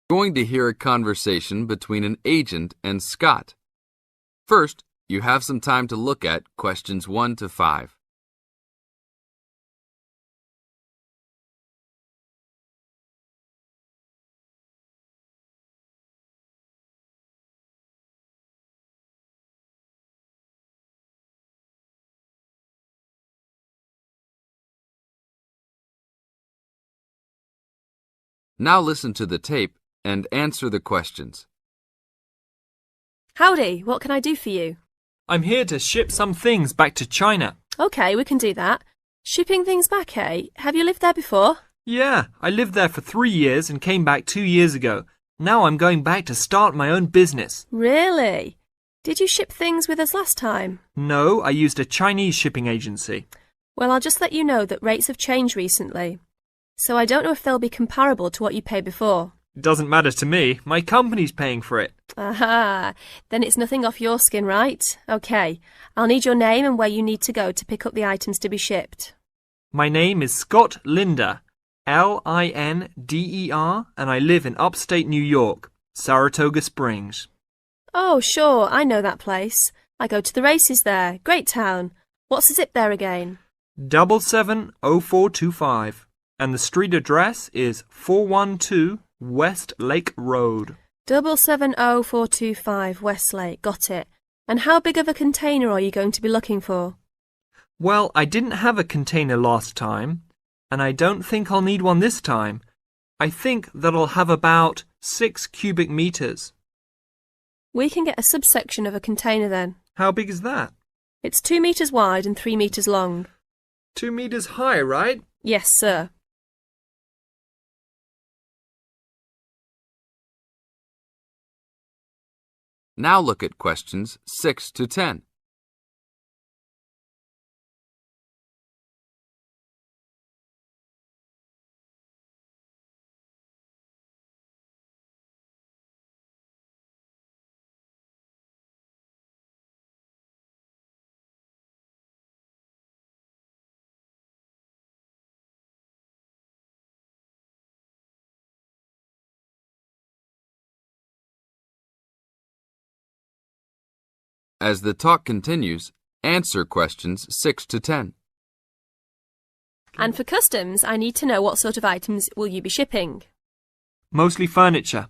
Going to hear a conversation between an agent and Scott. First, you have some time to look at questions 1 to 5. Now listen to the tape and answer the questions. Howdy, what can I do for you? I'm here to ship some things back to China. Okay, we can do that. Shipping things back, eh? Have you lived there before? Yeah, I lived there for 3 years and came back 2 years ago. Now I'm going back to start my own business. Really? Did you ship things with us last time? No, I used a Chinese shipping agency. Well, I'll just let you know that rates have changed recently. So I don't know if they'll be comparable to what you paid before. It doesn't matter to me. My company's paying for it. Aha, then it's nothing off your skin, right? Okay, I'll need your name and where you need to go to pick up the items to be shipped. My name is Scott Linder, Linder, and I live in upstate New York, Saratoga Springs. Oh, sure, I know that place. I go to the races there. Great town. What's the zip there again? 770425. And the street address is 412 West Lake Road. 770425 Westlake, got it. And how big of a container are you going to be looking for? Well, I didn't have a container last time, and I don't think I'll need one this time. I think that I'll have about 6 cubic meters. We can get a subsection of a container then. How big is that? It's 2 meters wide and 3 meters long. 2 meters high, right? Yes, sir. Now look at questions 6 to 10. As the talk continues, answer questions 6 to 10. And for customs, I need to know what sort of items will you be shipping? Mostly furniture.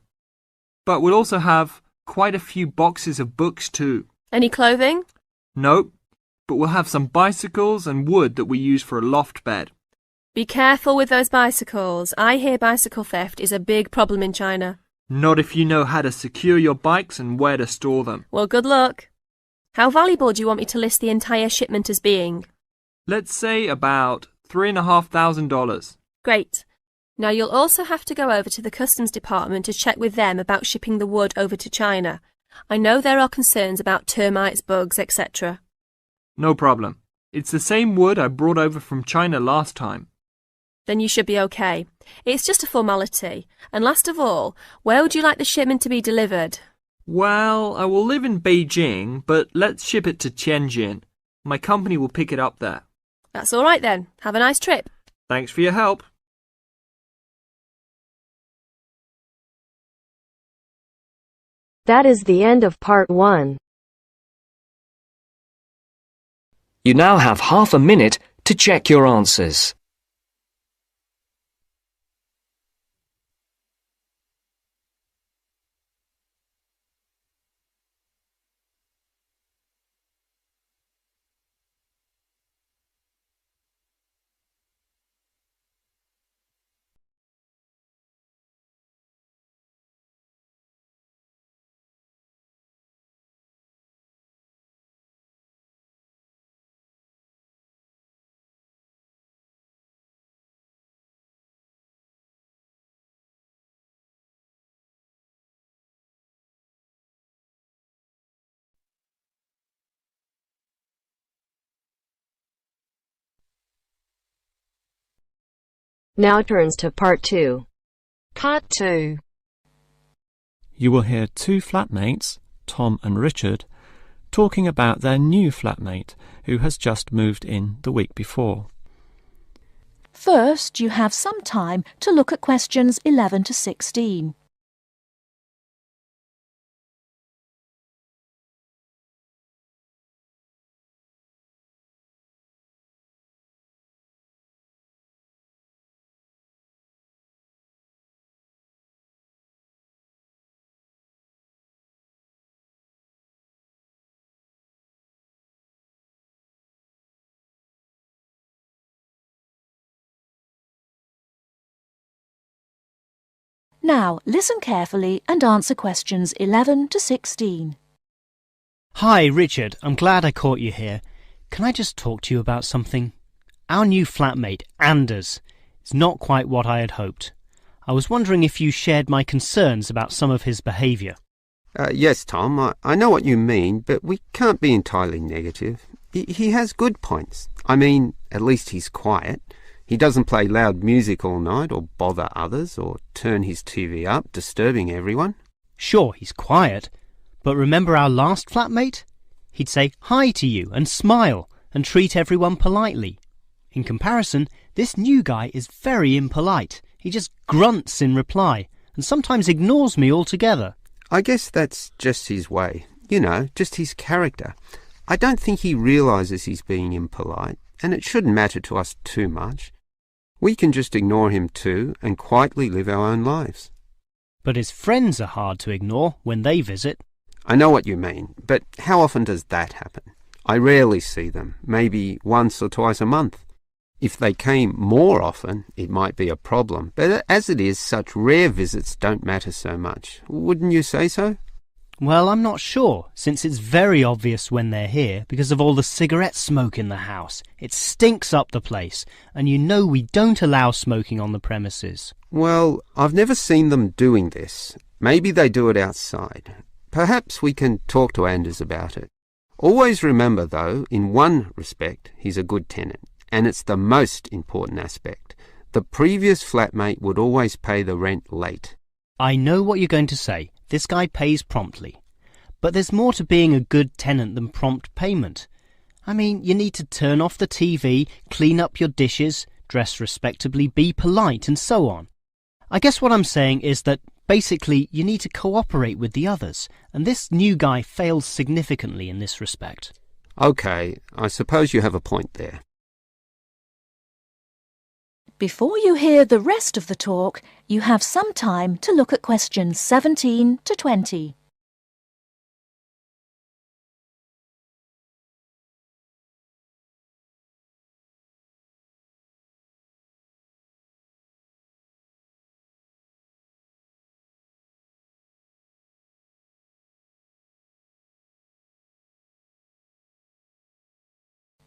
But we'll also have quite a few boxes of books too. Any clothing? Nope, but we'll have some bicycles and wood that we use for a loft bed. Be careful with those bicycles. I hear bicycle theft is a big problem in China. Not if you know how to secure your bikes and where to store them. Well, good luck. How valuable do you want me to list the entire shipment as being? Let's say about $3,500. Great. Now you'll also have to go over to the customs department to check with them about shipping the wood over to China. I know there are concerns about termites, bugs, etc. No problem. It's the same wood I brought over from China last time. Then you should be okay. It's just a formality. And last of all, where would you like the shipment to be delivered? Well, I will live in Beijing, but let's ship it to Tianjin. My company will pick it up there. That's all right then. Have a nice trip. Thanks for your help. That is the end of part 1. You now have half a minute to check your answers. Now turns to part 2. Part 2. You will hear two flatmates, Tom and Richard, talking about their new flatmate who has just moved in the week before. First, you have some time to look at questions 11 to 16. Now, listen carefully and answer questions 11 to 16. Hi, Richard. I'm glad I caught you here. Can I just talk to you about something? Our new flatmate, Anders, is not quite what I had hoped. I was wondering if you shared my concerns about some of his behaviour. Yes, Tom, I know what you mean, but we can't be entirely negative. He has good points. I mean, at least he's quiet. He doesn't play loud music all night or bother others or turn his TV up, disturbing everyone. Sure, he's quiet, but remember our last flatmate? He'd say hi to you and smile and treat everyone politely. In comparison, this new guy is very impolite. He just grunts in reply and sometimes ignores me altogether. I guess that's just his way. You know, just his character. I don't think he realises he's being impolite, and it shouldn't matter to us too much. We can just ignore him too and quietly live our own lives. But his friends are hard to ignore when they visit. I know what you mean, but how often does that happen? I rarely see them, maybe once or twice a month. If they came more often, it might be a problem, but as it is, such rare visits don't matter so much. Wouldn't you say so? Well, I'm not sure, since it's very obvious when they're here because of all the cigarette smoke in the house. It stinks up the place, and you know we don't allow smoking on the premises. Well, I've never seen them doing this. Maybe they do it outside. Perhaps we can talk to Anders about it. Always remember, though, in one respect, he's a good tenant, and it's the most important aspect. The previous flatmate would always pay the rent late. I know what you're going to say. This guy pays promptly. But there's more to being a good tenant than prompt payment. I mean, you need to turn off the TV, clean up your dishes, dress respectably, be polite, and so on. I guess what I'm saying is that basically you need to cooperate with the others, and this new guy fails significantly in this respect. OK, I suppose you have a point there. Before you hear the rest of the talk, you have some time to look at questions 17 to 20.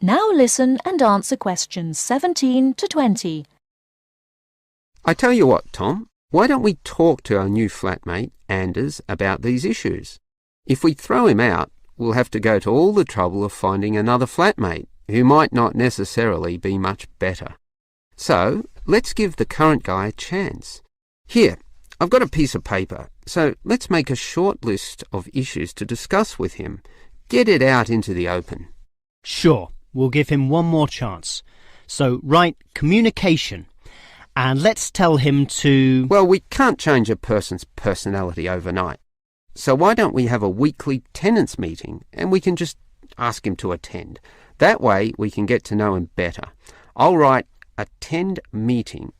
Now listen and answer questions 17 to 20. I tell you what, Tom, why don't we talk to our new flatmate, Anders, about these issues? If we throw him out, we'll have to go to all the trouble of finding another flatmate, who might not necessarily be much better. So, let's give the current guy a chance. Here, I've got a piece of paper, so let's make a short list of issues to discuss with him. Get it out into the open. Sure, we'll give him one more chance. So, write communication. And let's tell him to... Well, we can't change a person's personality overnight. So why don't we have a weekly tenants meeting and we can just ask him to attend. That way we can get to know him better. I'll write attend meeting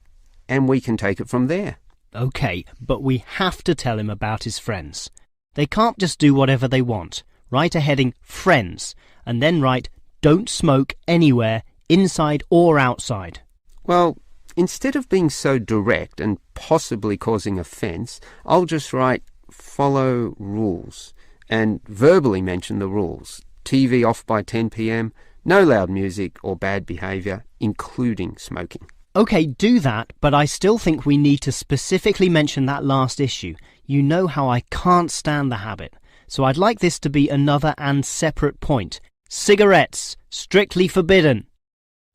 and we can take it from there. OK, but we have to tell him about his friends. They can't just do whatever they want. Write a heading friends and then write don't smoke anywhere, inside or outside. Well, instead of being so direct and possibly causing offence, I'll just write follow rules and verbally mention the rules. TV off by 10 p.m, no loud music or bad behaviour, including smoking. OK, do that, but I still think we need to specifically mention that last issue. You know how I can't stand the habit. So I'd like this to be another and separate point. Cigarettes, strictly forbidden.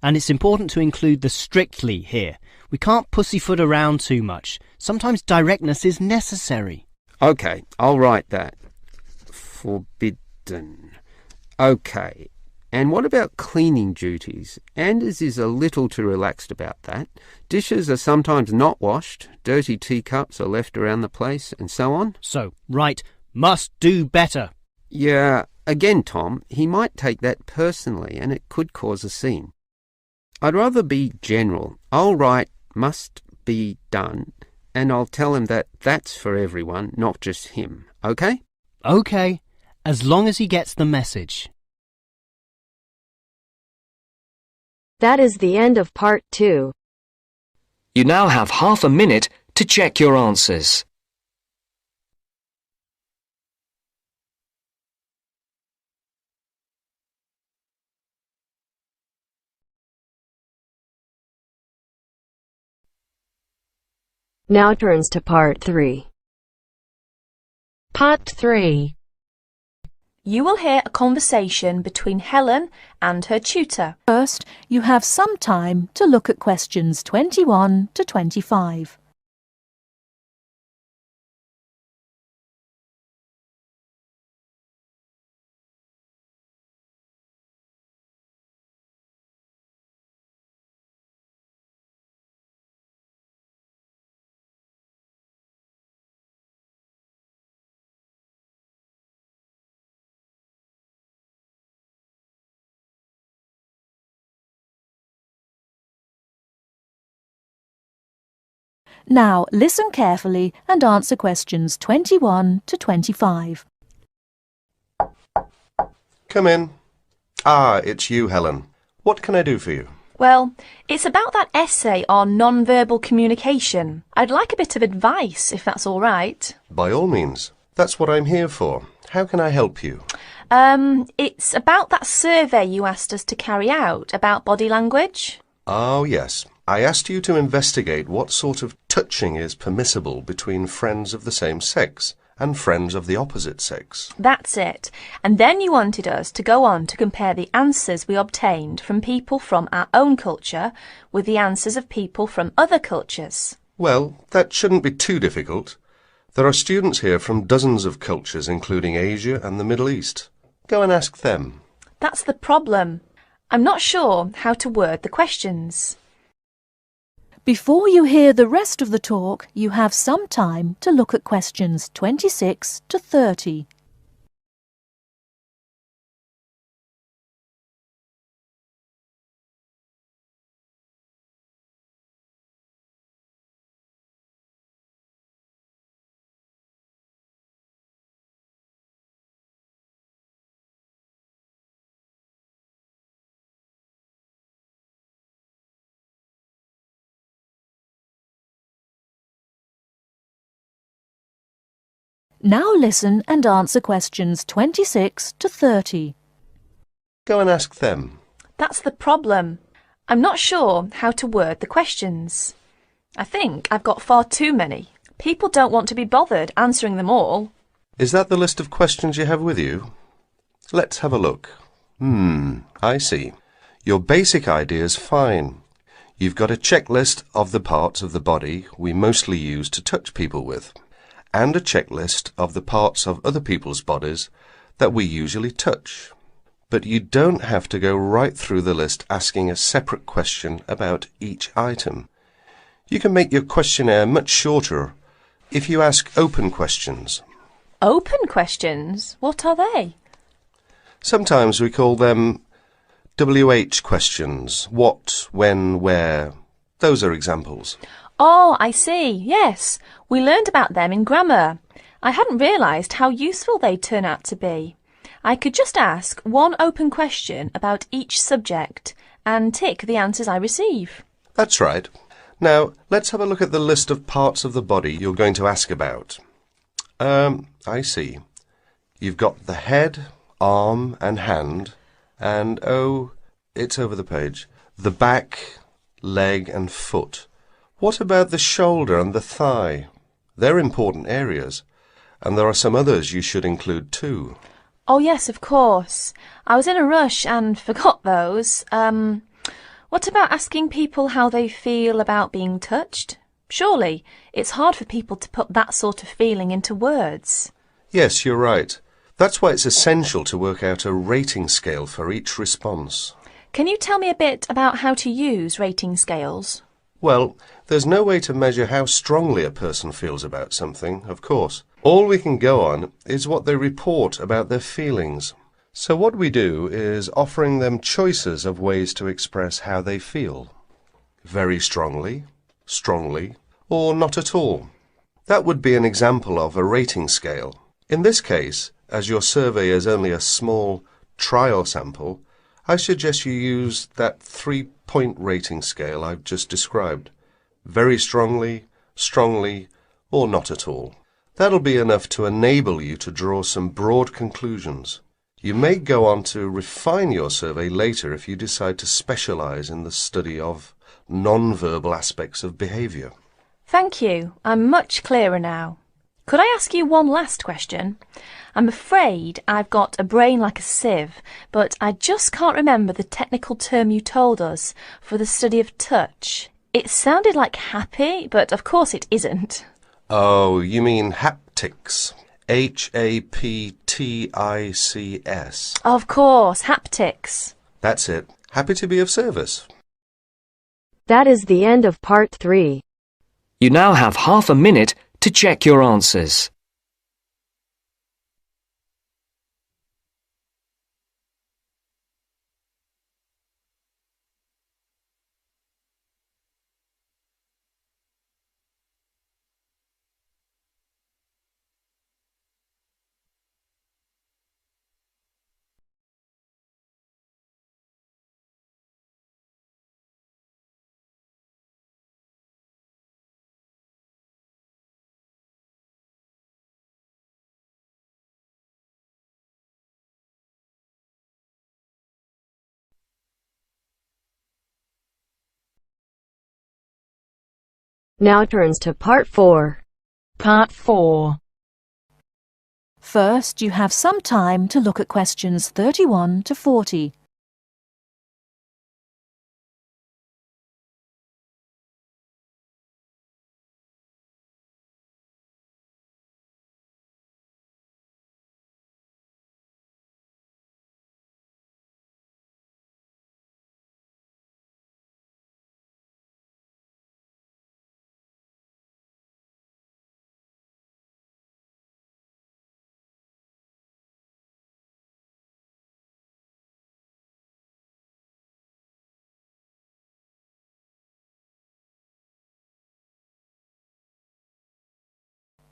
And it's important to include the strictly here. We can't pussyfoot around too much. Sometimes directness is necessary. OK, I'll write that. Forbidden. OK. And what about cleaning duties? Anders is a little too relaxed about that. Dishes are sometimes not washed, dirty teacups are left around the place, and so on. So, right, must do better. Yeah, again, Tom, he might take that personally and it could cause a scene. I'd rather be general. I'll write must be done and I'll tell him that that's for everyone, not just him. OK? OK, as long as he gets the message. That is the end of part 2. You now have half a minute to check your answers. Now turns to part 3. Part 3. You will hear a conversation between Helen and her tutor. First, you have some time to look at questions 21 to 25. Now listen carefully and answer questions 21 to 25. Come in. Ah, it's you, Helen. What can I do for you? Well, it's about that essay on non-verbal communication. I'd like a bit of advice, if that's all right. By all means. That's what I'm here for. How can I help you? It's about that survey you asked us to carry out about body language. Oh, yes. I asked you to investigate what sort of touching is permissible between friends of the same sex and friends of the opposite sex. That's it. And then you wanted us to go on to compare the answers we obtained from people from our own culture with the answers of people from other cultures. Well, that shouldn't be too difficult. There are students here from dozens of cultures, including Asia and the Middle East. Go and ask them. That's the problem. I'm not sure how to word the questions. Before you hear the rest of the talk, you have some time to look at questions 26 to 30. Now listen and answer questions 26 to 30. Go and ask them. That's the problem. I'm not sure how to word the questions. I think I've got far too many. People don't want to be bothered answering them all. Is that the list of questions you have with you? Let's have a look. I see. Your basic idea is fine. You've got a checklist of the parts of the body we mostly use to touch people with, and a checklist of the parts of other people's bodies that we usually touch. But you don't have to go right through the list asking a separate question about each item. You can make your questionnaire much shorter if you ask open questions. Open questions? What are they? Sometimes we call them WH questions. What, when, where. Those are examples. Oh, I see. Yes, we learned about them in grammar. I hadn't realised how useful they'd turn out to be. I could just ask one open question about each subject and tick the answers I receive. That's right. Now, let's have a look at the list of parts of the body you're going to ask about. I see. You've got the head, arm and hand, and, oh, it's over the page, the back, leg and foot. What about the shoulder and the thigh? They're important areas, and there are some others you should include too. Oh, yes, of course. I was in a rush and forgot those. What about asking people how they feel about being touched? Surely it's hard for people to put that sort of feeling into words. Yes, you're right. That's why it's essential to work out a rating scale for each response. Can you tell me a bit about how to use rating scales? Well, there's no way to measure how strongly a person feels about something, of course. All we can go on is what they report about their feelings. So what we do is offering them choices of ways to express how they feel. Very strongly, strongly, or not at all. That would be an example of a rating scale. In this case, as your survey is only a small trial sample, I suggest you use that 3-point rating scale I've just described. Very strongly, strongly, or not at all. That'll be enough to enable you to draw some broad conclusions. You may go on to refine your survey later if you decide to specialise in the study of non-verbal aspects of behaviour. Thank you. I'm much clearer now. Could I ask you one last question? I'm afraid I've got a brain like a sieve, but I just can't remember the technical term you told us for the study of touch. It sounded like happy, but of course it isn't. Oh, you mean haptics. Haptics. Of course, haptics. That's it. Happy to be of service. That is the end of part 3. You now have half a minute to check your answers. Now turns to part 4. Part 4. First, you have some time to look at questions 31 to 40.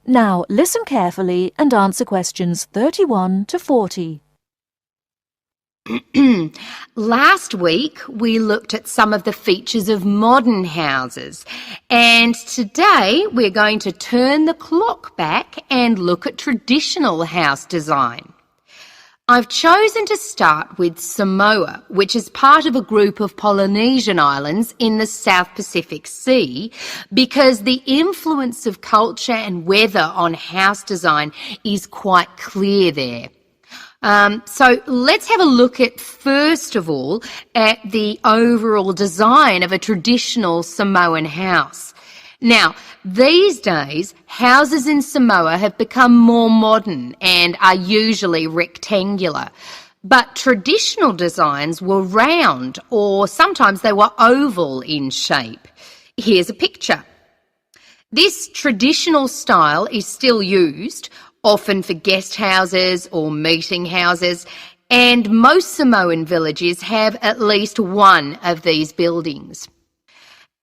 Now listen carefully and answer questions 31 to 40. Last week we looked at some of the features of modern houses, and today we're going to turn the clock back and look at traditional house design. I've chosen to start with Samoa, which is part of a group of Polynesian islands in the South Pacific Sea, because the influence of culture and weather on house design is quite clear there. So let's have a look at, first of all, at the overall design of a traditional Samoan house. Now, these days, houses in Samoa have become more modern and are usually rectangular. But traditional designs were round, or sometimes they were oval in shape. Here's a picture. This traditional style is still used, often for guest houses or meeting houses, and most Samoan villages have at least one of these buildings.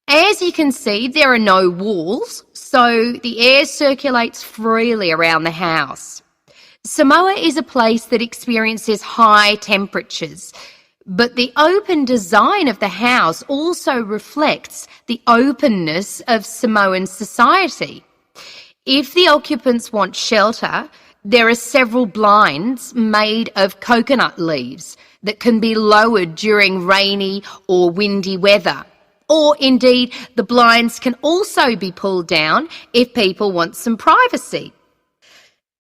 As you can see, there are no walls, so the air circulates freely around the house. Samoa is a place that experiences high temperatures, but the open design of the house also reflects the openness of Samoan society. If the occupants want shelter, there are several blinds made of coconut leaves that can be lowered during rainy or windy weather. Or indeed, the blinds can also be pulled down if people want some privacy.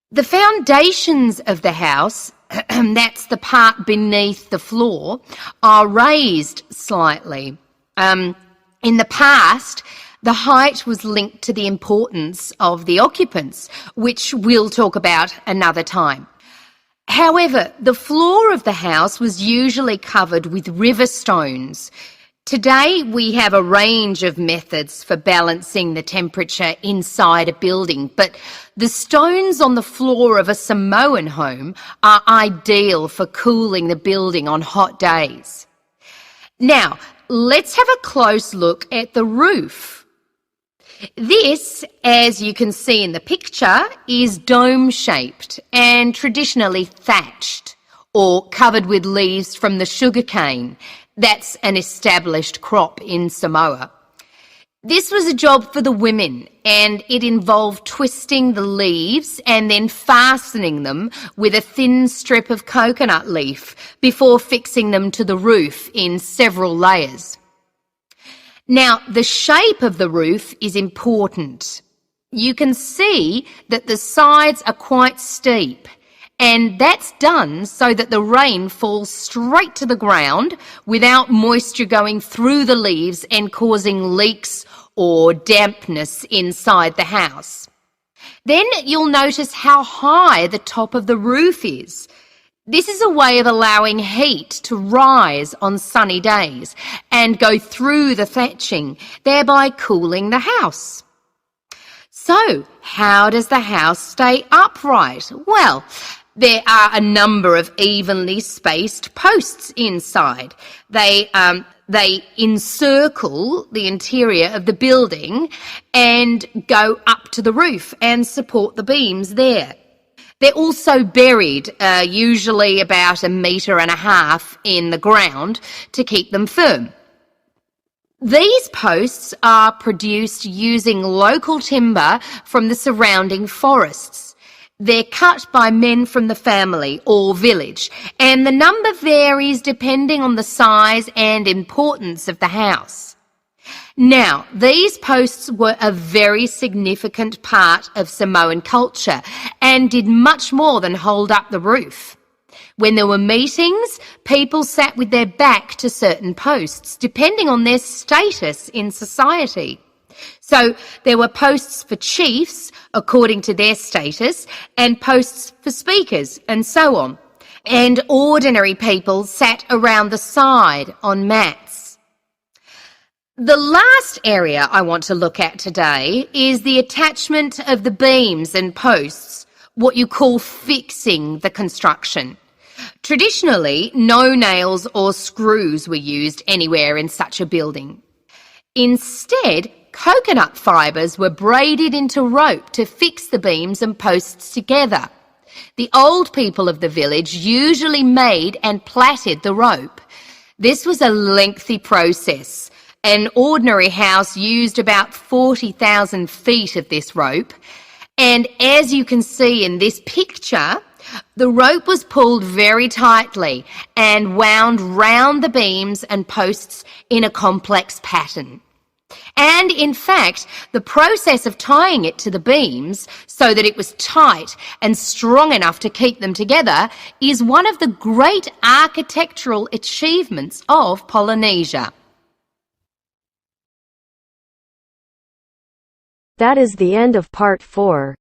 The foundations of the house, that's the part beneath the floor, are raised slightly. In the past, the height was linked to the importance of the occupants, which we'll talk about another time. However, the floor of the house was usually covered with river stones. Today, we have a range of methods for balancing the temperature inside a building, but the stones on the floor of a Samoan home are ideal for cooling the building on hot days. Now, let's have a close look at the roof. This, as you can see in the picture, is dome-shaped and traditionally thatched or covered with leaves from the sugarcane. That's an established crop in Samoa. This was a job for the women, and it involved twisting the leaves and then fastening them with a thin strip of coconut leaf before fixing them to the roof in several layers. Now, the shape of the roof is important. You can see that the sides are quite steep, and that's done so that the rain falls straight to the ground without moisture going through the leaves and causing leaks or dampness inside the house. Then you'll notice how high the top of the roof is. This is a way of allowing heat to rise on sunny days and go through the thatching, thereby cooling the house. So, how does the house stay upright? Well, there are a number of evenly spaced posts inside. They encircle the interior of the building and go up to the roof and support the beams there. They're also buried, usually about 1.5 meters in the ground to keep them firm. These posts are produced using local timber from the surrounding forests. They're cut by men from the family or village, and the number varies depending on the size and importance of the house. Now, these posts were a very significant part of Samoan culture and did much more than hold up the roof. When there were meetings, people sat with their back to certain posts, depending on their status in society. So there were posts for chiefs, according to their status, and posts for speakers, and so on. And ordinary people sat around the side on mats. The last area I want to look at today is the attachment of the beams and posts, what you call fixing the construction. Traditionally, no nails or screws were used anywhere in such a building. Instead, coconut fibres were braided into rope to fix the beams and posts together. The old people of the village usually made and plaited the rope. This was a lengthy process. An ordinary house used about 40,000 feet of this rope, and as you can see in this picture, the rope was pulled very tightly and wound round the beams and posts in a complex pattern. And in fact, the process of tying it to the beams so that it was tight and strong enough to keep them together is one of the great architectural achievements of Polynesia. That is the end of part 4.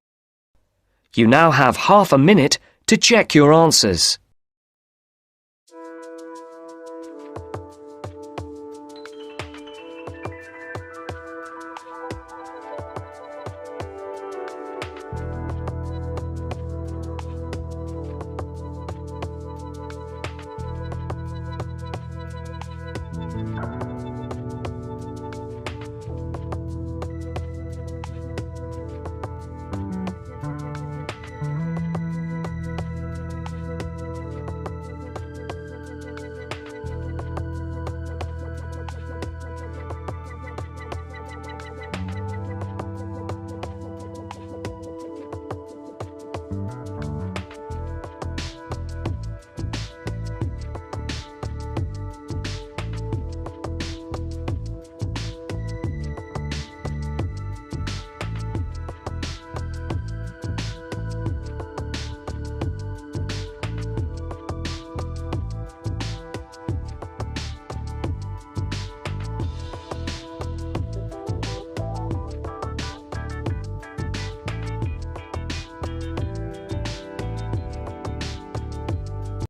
You now have half a minute to check your answers.